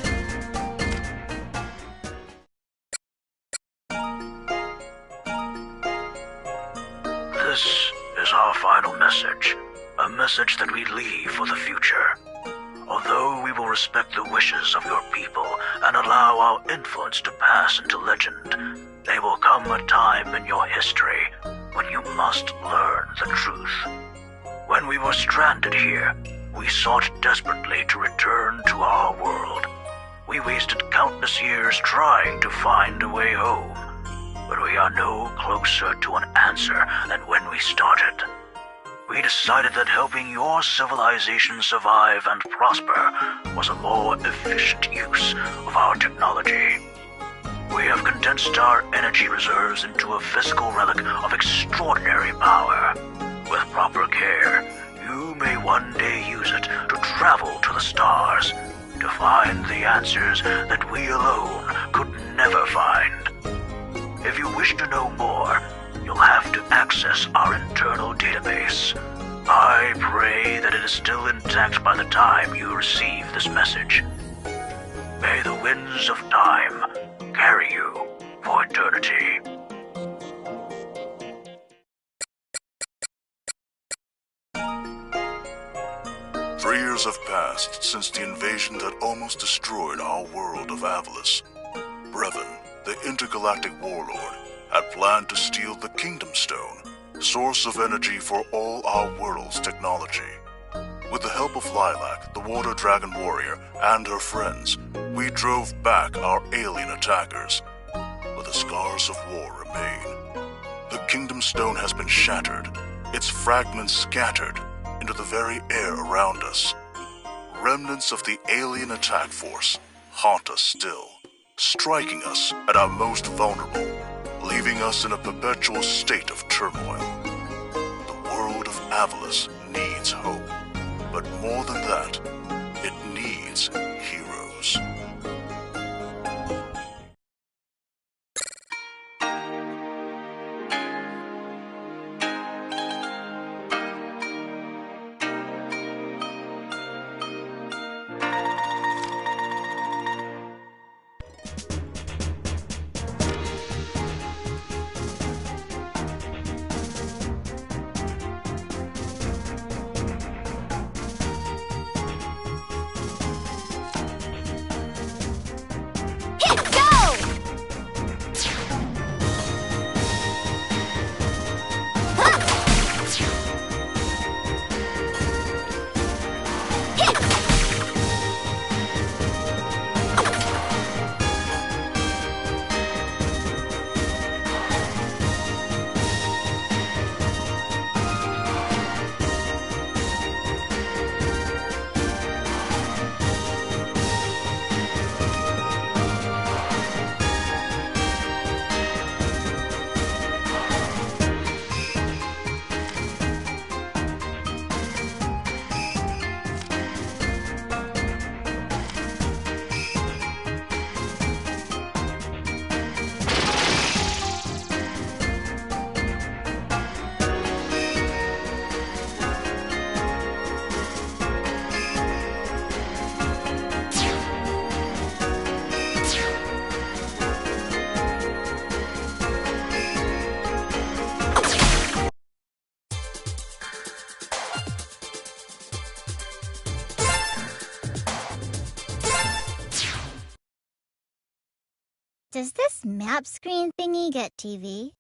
This is our final message. A message that we leave for the future. Although we will respect the wishes of your people and allow our influence to pass into legend, there will come a time in your history when you must learn the truth. When we were stranded here, we sought desperately to return to our world. We wasted countless years trying to find a way home. but we are no closer to an answer than when we started. We decided that helping your civilization survive and prosper was a more efficient use of our technology. We have condensed our energy reserves into a physical relic of extraordinary power. With proper care, you may one day use it to travel to the stars, to find the answers that we alone could never find. If you wish to know more, you'll have to access our internal database. I pray that it is still intact by the time you receive this message. May the winds of time carry you for eternity. Three years have passed since the invasion that almost destroyed our world of Avalis. Brevin, the intergalactic warlord, had planned to steal the Kingdom Stone, source of energy for all our world's technology. With the help of Lilac, the Water Dragon warrior, and her friends, we drove back our alien attackers. But the scars of war remain. The Kingdom Stone has been shattered, its fragments scattered into the very air around us. Remnants of the alien attack force haunt us still, striking us at our most vulnerable, leaving us in a perpetual state of turmoil. The world of Avalis needs hope, but more than that, it needs heroes. Does this map screen thingy get TV?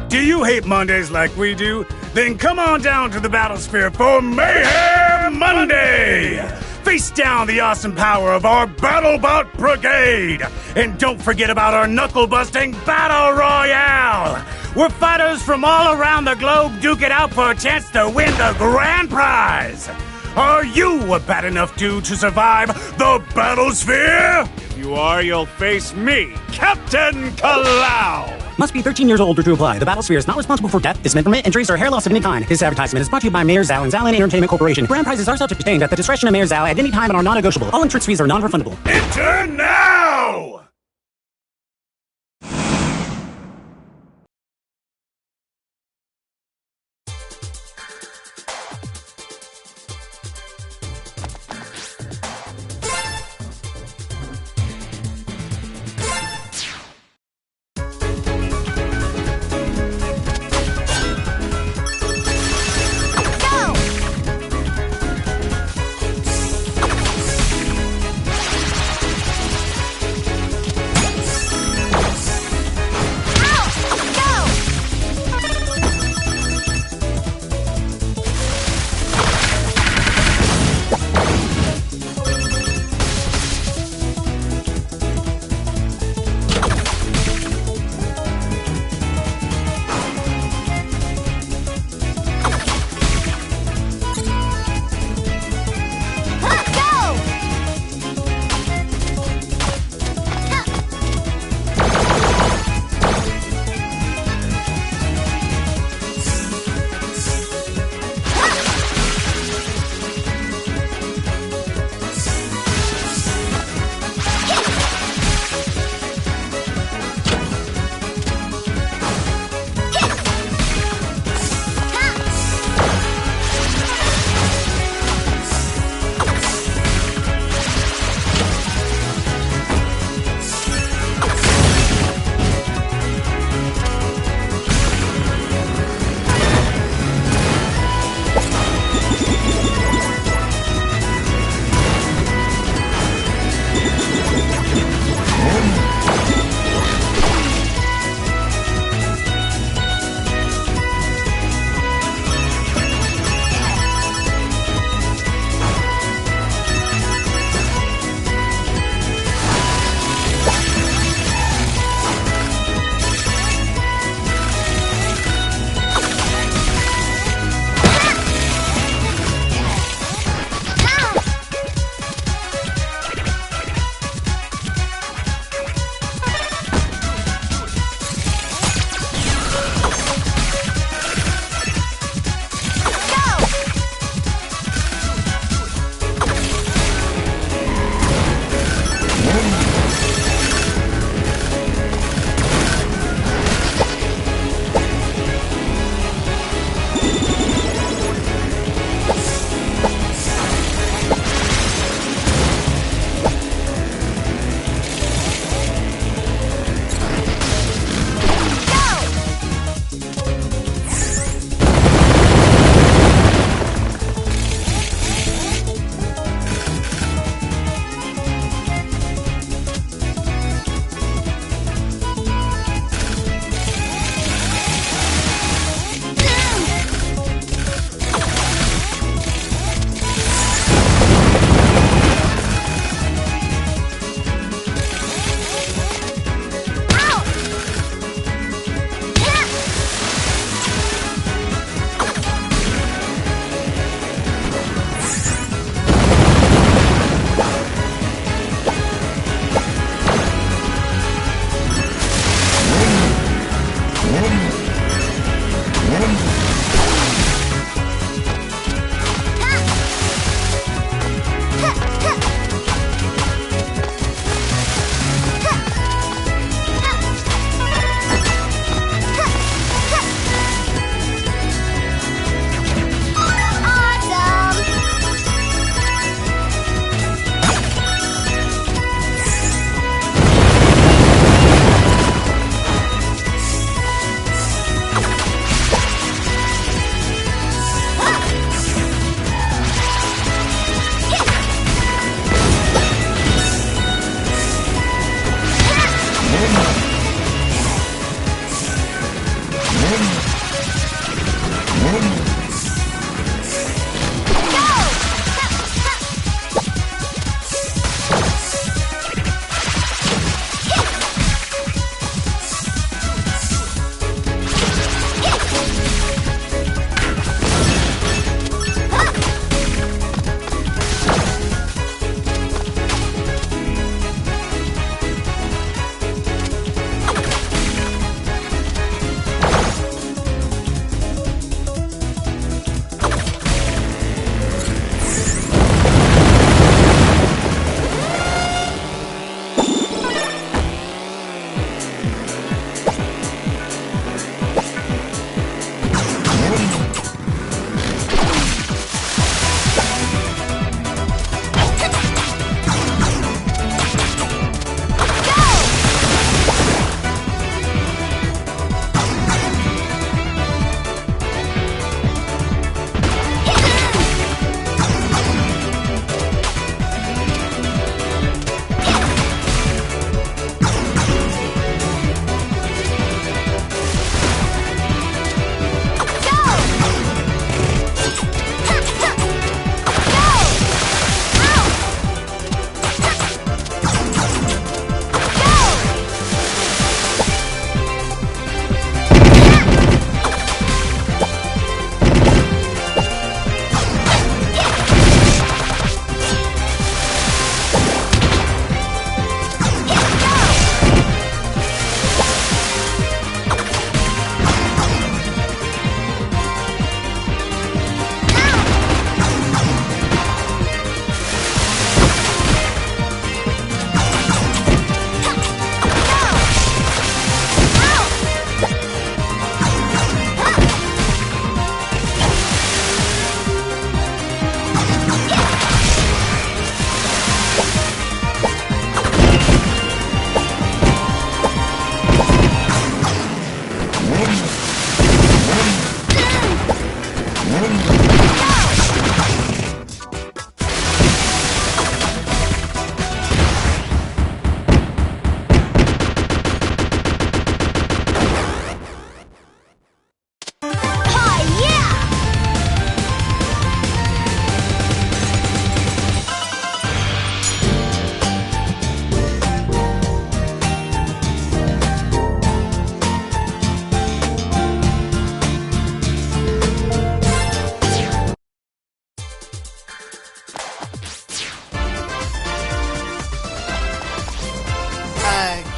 Do you hate Mondays like we do? Then come on down to the Battlesphere for Mayhem Monday! Face down the awesome power of our BattleBot Brigade! And don't forget about our knuckle-busting Battle Royale! Where fighters from all around the globe duke it out for a chance to win the grand prize! Are you a bad enough dude to survive the Battlesphere? If you are, you'll face me, Captain Kalau! Must be 13 years or older to apply. The Battlesphere is not responsible for death, dismemberment, injuries, or hair loss of any kind. This advertisement is brought to you by Mayor Zhao and Zhao Entertainment Corporation. Grand prizes are subject to change at the discretion of Mayor Zhao at any time and are non-negotiable. All entrance fees are non-refundable. Enter now!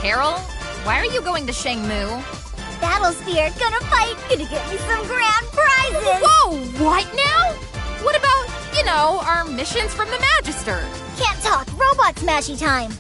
Carol? Why are you going to Shangmu? Battlesphere, gonna fight, gonna get me some grand prizes! Whoa, what now? What about, our missions from the Magister? Can't talk, robot smashy time!